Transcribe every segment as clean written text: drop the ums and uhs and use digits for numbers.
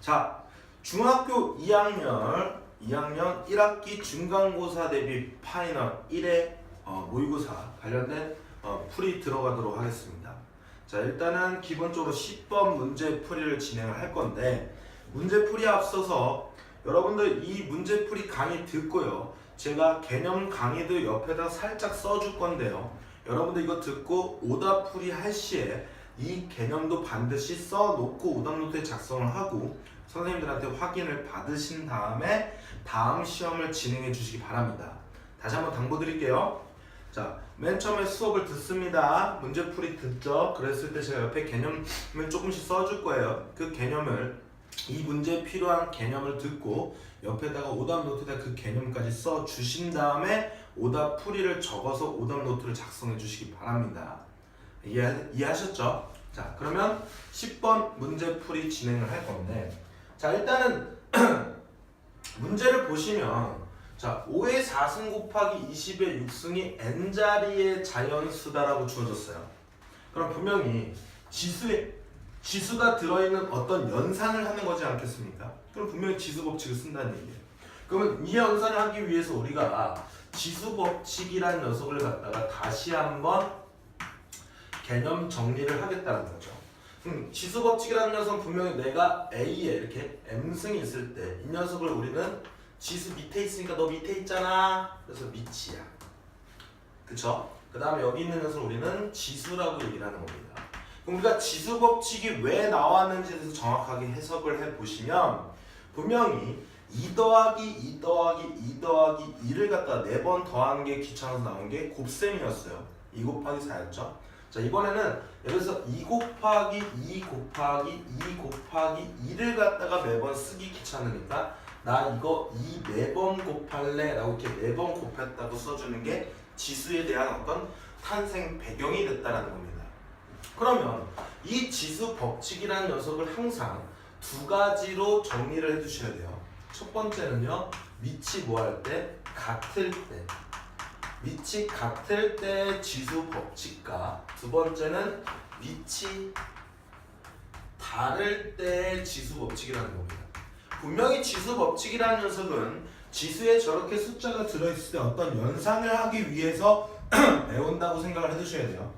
자, 중학교 2학년 1학기 중간고사 대비 파이널 1회 모의고사 관련된 풀이 들어가도록 하겠습니다. 자, 일단은 기본적으로 10번 문제풀이를 진행을 할 건데, 문제풀이에 앞서서 여러분들 이 문제풀이 강의 듣고요, 제가 개념 강의도 옆에다 살짝 써줄 건데요, 여러분들 이거 듣고 오답풀이 할 시에 이 개념도 반드시 써놓고 오답노트에 작성을 하고 선생님들한테 확인을 받으신 다음에 다음 시험을 진행해 주시기 바랍니다. 다시 한번 당부드릴게요. 자, 맨 처음에 수업을 듣습니다. 문제풀이 듣죠? 그랬을 때 제가 옆에 개념을 조금씩 써줄 거예요. 그 개념을, 이 문제에 필요한 개념을 듣고 옆에다가 오답노트에다 그 개념까지 써주신 다음에 오답풀이를 적어서 오답노트를 작성해 주시기 바랍니다. 이해하셨죠? 자, 그러면 10번 문제풀이 진행을 할 건데, 자, 일단은 문제를 보시면, 자, 5의 4승 곱하기 20의 6승이 n자리의 자연수다라고 주어졌어요. 그럼 분명히 지수가 들어있는 어떤 연산을 하는 거지 않겠습니까? 그럼 분명히 지수 법칙을 쓴다는 얘기예요. 그러면 이 연산을 하기 위해서 우리가 지수 법칙이라는 녀석을 갖다가 다시 한번 개념 정리를 하겠다는 거죠. 지수 법칙이라는 녀석은 분명히 내가 A에 이렇게 M승이 있을 때 이 녀석을 우리는 지수 밑에 있으니까 너 밑에 있잖아, 그래서 밑이야. 그쵸? 그 다음에 여기 있는 녀석을 우리는 지수라고 얘기를 하는 겁니다. 그럼 우리가 지수 법칙이 왜 나왔는지에 대해서 정확하게 해석을 해보시면, 분명히 2 더하기 2 더하기 2 더하기 2를 갖다가 4번 더하는 게 귀찮아서 나온 게 곱셈이었어요. 2 곱하기 4였죠. 자, 이번에는 예를 들어서 2 곱하기 2 곱하기 2 곱하기 2를 갖다가 매번 쓰기 귀찮으니까 나 이거 2 4번 곱할래 라고 이렇게 4번 곱했다고 써주는 게 지수에 대한 어떤 탄생 배경이 됐다는 겁니다. 그러면 이 지수 법칙이라는 녀석을 항상 두 가지로 정리를 해주셔야 돼요. 첫 번째는요, 밑이 뭐 할 때? 같을 때. 밑이 같을 때 지수 법칙과, 두 번째는 밑이 다를 때 지수 법칙이라는 겁니다. 분명히 지수 법칙이라는 녀석은 지수에 저렇게 숫자가 들어있을 때 어떤 연산을 하기 위해서 배운다고 생각을 해두셔야 돼요.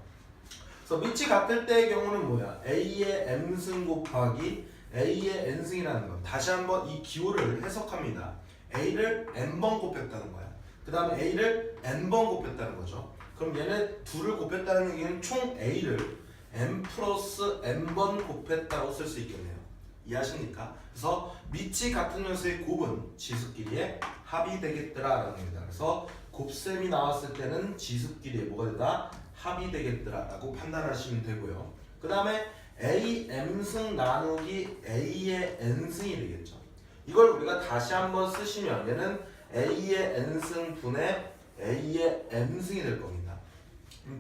그래서 밑이 같을 때의 경우는 뭐야? A의 M승 곱하기 A의 N승이라는 거. 다시 한번 이 기호를 해석합니다. A를 N번 곱했다는 거야. 그 다음에 A를 N번 곱했다는 거죠. 그럼 얘네 둘을 곱했다는 얘기는 총 A를 M 플러스 N번 곱했다고 쓸 수 있겠네요. 이해하십니까? 그래서 밑이 같은 녀석의 곱은 지수끼리의 합이 되겠더라 라는 겁니다. 그래서 곱셈이 나왔을 때는 지수끼리의 뭐가 되다? 합이 되겠더라 라고 판단하시면 되고요. 그 다음에 A M승 나누기 A의 N승이 되겠죠. 이걸 우리가 다시 한번 쓰시면 얘는 A의 N승 분의 A의 M승이 될 겁니다.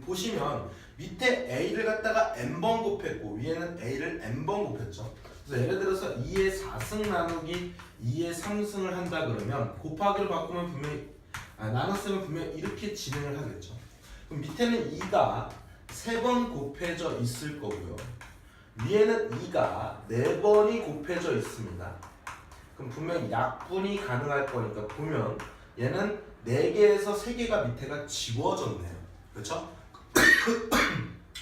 보시면 밑에 A를 갖다가 N번 곱했고 위에는 A를 N번 곱했죠. 그래서 예를 들어서 2의 4승 나누기 2의 3승을 한다 그러면 곱하기를 바꾸면 분명히 나눴으면 분명히 이렇게 진행을 하겠죠. 그럼 밑에는 2가 3번 곱해져 있을 거고요, 위에는 2가 4번이 곱해져 있습니다. 그럼 분명히 약분이 가능할 거니까 보면 얘는 4개에서 3개가 밑에가 지워졌네요. 그렇죠?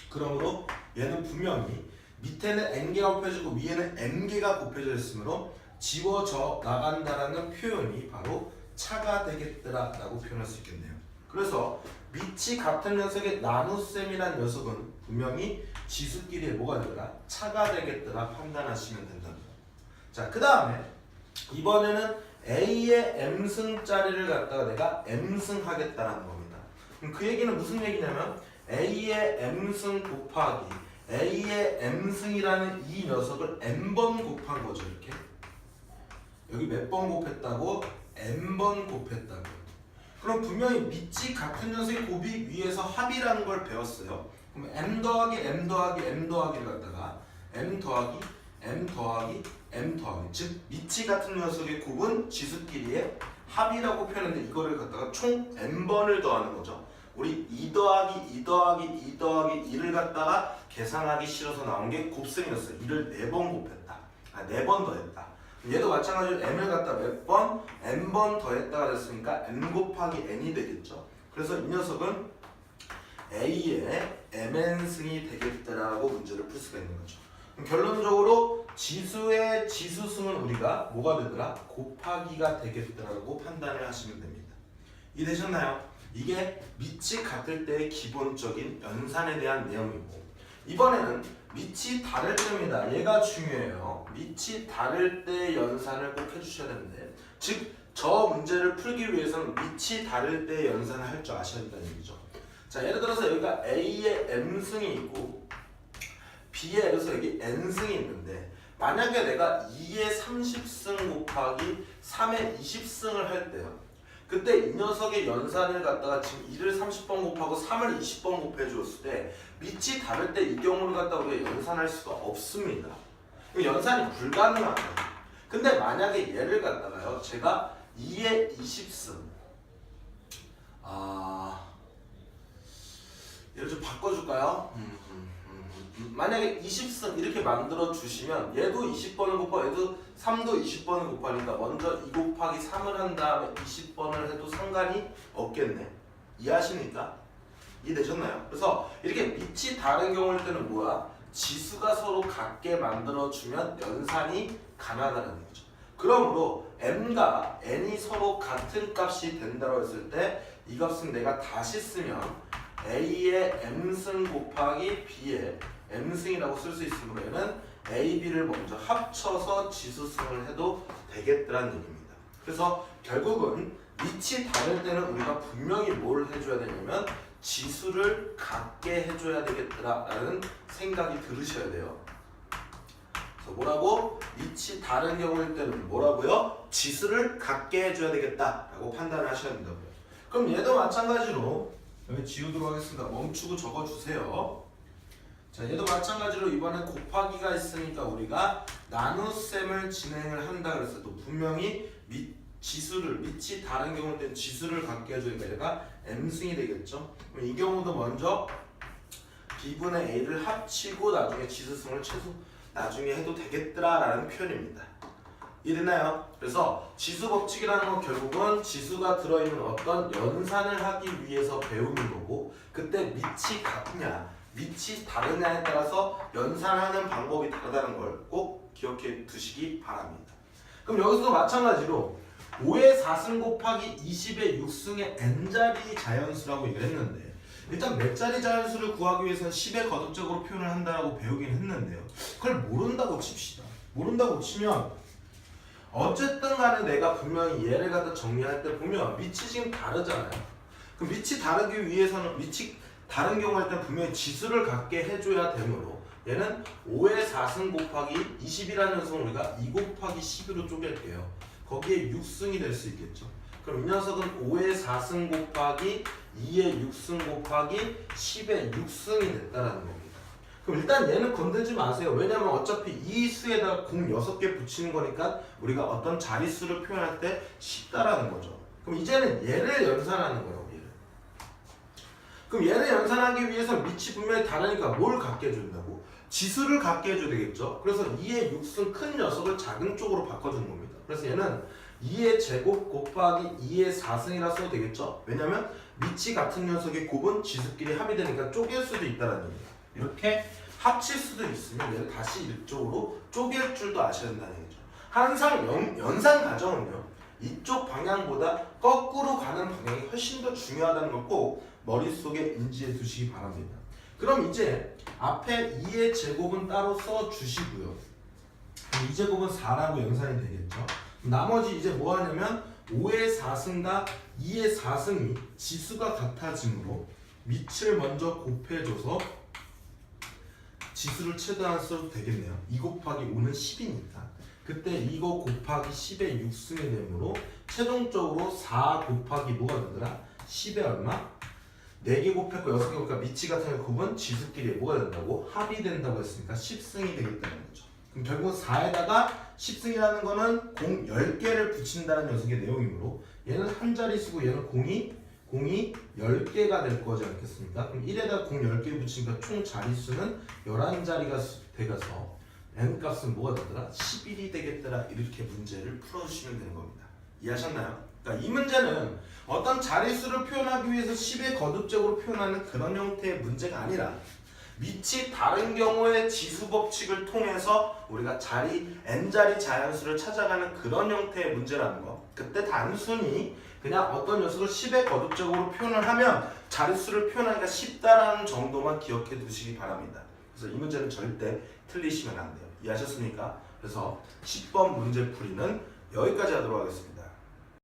그러므로 얘는 분명히 밑에는 n개가 곱해지고 위에는 m개가 곱해져 있으므로 지워져 나간다라는 표현이 바로 차가 되겠더라 라고 표현할 수 있겠네요. 그래서 밑이 같은 녀석의 나눗셈이라는 녀석은 분명히 지수끼리의 뭐가 되더라? 차가 되겠더라 판단하시면 된답니다. 자, 그 다음에 이번에는 A의 M승짜리를 갖다가 내가 M승 하겠다라는 겁니다. 그럼 그 얘기는 무슨 얘기냐면 A의 M승 곱하기 A의 M승이라는 이 녀석을 N번 곱한 거죠. 이렇게 여기 몇 번 곱했다고? N번 곱했다고. 그럼 분명히 밑이 같은 녀석의 곱이 위에서 합이라는 걸 배웠어요. 그럼 M 더하기 M 더하기 M 더하기를 갖다가 M 더하기 M 더하기 M 더하기, 즉 밑이 같은 녀석의 곱은 지수끼리의 합이라고 표현했는데 이거를 갖다가 총 N번을 더하는 거죠. 우리 2 더하기 2 더하기 2 더하기 2를 갖다가 계산하기 싫어서 나온 게 곱셈이었어요. 2를 4번 곱했다. 4번 더했다. 얘도 마찬가지로 m을 갖다 몇 번? n번 더했다가 됐으니까 n 곱하기 n이 되겠죠. 그래서 이 녀석은 a의 mn승이 되겠다라고 문제를 풀 수가 있는 거죠. 그럼 결론적으로 지수의 지수승은 우리가 뭐가 되더라? 곱하기가 되겠다라고 판단을 하시면 됩니다. 이해되셨나요? 이게 밑이 같을 때의 기본적인 연산에 대한 내용이고, 이번에는 밑이 다를 때입니다. 얘가 중요해요. 밑이 다를 때 연산을 꼭 해주셔야 되는데, 즉 저 문제를 풀기 위해서는 밑이 다를 때 연산을 할 줄 아셔야 된다는 얘기죠. 자, 예를 들어서 여기가 A의 M승이 있고 B에 그래서 여기 N승이 있는데, 만약에 내가 2의 30승 곱하기 3의 20승을 할 때요, 그때 이 녀석의 연산을 갖다가 지금 2를 30번 곱하고 3을 20번 곱해 주었을 때 밑이 다를 때 이 경우를 갖다가 우리가 연산할 수가 없습니다. 연산이 불가능하다. 근데 만약에 얘를 갖다가요, 제가 2의 20승, 얘를 좀 바꿔줄까요? 만약에 20승 이렇게 만들어 주시면 얘도 20번을 곱하고 얘도 3도 20번을 곱하니까 먼저 2 곱하기 3을 한 다음에 20번을 해도 상관이 없겠네. 이해하십니까? 이해되셨나요? 그래서 이렇게 밑이 다른 경우일 때는 뭐야? 지수가 서로 같게 만들어 주면 연산이 가능하다는 거죠. 그러므로 m과 n이 서로 같은 값이 된다고 했을 때 이 값은 내가 다시 쓰면 a의 m승 곱하기 b의 m승이라고 쓸 수 있으므로 얘는 a, b를 먼저 합쳐서 지수승을 해도 되겠다는 얘기입니다. 그래서 결국은 밑이 다를 때는 우리가 분명히 뭘 해줘야 되냐면 지수를 같게 해줘야 되겠다라는 생각이 들으셔야 돼요. 그래서 뭐라고? 밑이 다른 경우일 때는 뭐라고요? 지수를 같게 해줘야 되겠다라고 판단을 하셔야 된다고요. 그럼 얘도 마찬가지로 여기 지우도록 하겠습니다. 멈추고 적어주세요. 자, 얘도 마찬가지로 이번에 곱하기가 있으니까 우리가 나눗셈을 진행을 한다 그랬어요. 또 분명히 밑이 다른 경우일 때는 지수를 갖게 해주니까 얘가 m승이 되겠죠. 그럼 이 경우도 먼저 b분의 a를 합치고 나중에 지수승을 나중에 해도 되겠더라라는 표현입니다. 이해되나요? 그래서 지수 법칙이라는 건 결국은 지수가 들어있는 어떤 연산을 하기 위해서 배우는 거고, 그때 밑이 같냐 밑이 다르냐에 따라서 연산하는 방법이 다르다는 걸 꼭 기억해 두시기 바랍니다. 그럼 여기서도 마찬가지로 5의 4승 곱하기 20의 6승의 n자리 자연수라고 얘기를 했는데, 일단 몇 자리 자연수를 구하기 위해서는 10의 거듭적으로 표현을 한다고 배우긴 했는데요, 그걸 모른다고 칩시다. 모른다고 치면 어쨌든 간에 내가 분명히 얘를 갖다 정리할 때 보면 밑이 지금 다르잖아요. 그럼 밑이 다르기 위해서는 밑이 다른 경우 할 때 분명히 지수를 갖게 해줘야 되므로 얘는 5의 4승 곱하기 20이라는 녀석은 우리가 2 곱하기 10으로 쪼갤게요. 거기에 6승이 될 수 있겠죠. 그럼 이 녀석은 5의 4승 곱하기 2의 6승 곱하기 10의 6승이 됐다라는 겁니다. 그럼 일단 얘는 건들지 마세요. 왜냐면 어차피 이 수에다가 공 6개 붙이는 거니까 우리가 어떤 자릿수를 표현할 때 쉽다라는 거죠. 그럼 이제는 얘를 연산하는 거예요. 얘를. 그럼 얘를 연산하기 위해서 밑이 분명히 다르니까 뭘 갖게 해준다고? 지수를 갖게 해줘야 되겠죠. 그래서 2의 6승 큰 녀석을 작은 쪽으로 바꿔주는 겁니다. 그래서 얘는 2의 제곱 곱하기 2의 4승이라 써도 되겠죠. 왜냐면 밑이 같은 녀석의 곱은 지수끼리 합이 되니까 쪼갤 수도 있다는 얘기예요. 이렇게 합칠 수도 있으면 얘를 다시 이쪽으로 쪼갤 줄도 아셔야 된다는 얘기죠. 항상 연산 과정은요, 이쪽 방향보다 거꾸로 가는 방향이 훨씬 더 중요하다는 걸 꼭 머릿속에 인지해 두시기 바랍니다. 그럼 이제 앞에 2의 제곱은 따로 써 주시고요. 2제곱은 4라고 연산이 되겠죠. 나머지 이제 뭐 하냐면 5의 4승과 2의 4승이 지수가 같아지므로 밑을 먼저 곱해줘서 지수를 최대한 써도 되겠네요. 2 곱하기 5는 10이니까 그때 이거 곱하기 10의 6승이 되므로 최종적으로 4 곱하기 뭐가 되더라? 10의 얼마? 4개 곱했고 6개 곱하니까 밑이 같은 곱은 지수끼리 뭐가 된다고? 합이 된다고 했으니까 10승이 되겠다는 거죠. 그럼 결국 4에다가 10승이라는 거는 공 10개를 붙인다는 녀석의 내용이므로 얘는 한 자릿수고 얘는 공이 10개가 될 거지 않겠습니까? 그럼 1에다 공 10개 붙이니까 총 자릿수는 11자리가 돼가서 n값은 뭐가 되더라? 11이 되겠더라. 이렇게 문제를 풀어주시면 되는 겁니다. 이해하셨나요? 그러니까 이 문제는 어떤 자릿수를 표현하기 위해서 10의 거듭적으로 표현하는 그런 형태의 문제가 아니라 밑이 다른 경우의 지수 법칙을 통해서 우리가 n자리 자연수를 찾아가는 그런 형태의 문제라는 거. 그때 단순히 그냥 어떤 녀석을 10의 거듭적으로 표현을 하면 자릿수를 표현하기가 쉽다라는 정도만 기억해 두시기 바랍니다. 그래서 이 문제는 절대 틀리시면 안 돼요. 이해하셨습니까? 그래서 10번 문제 풀이는 여기까지 하도록 하겠습니다.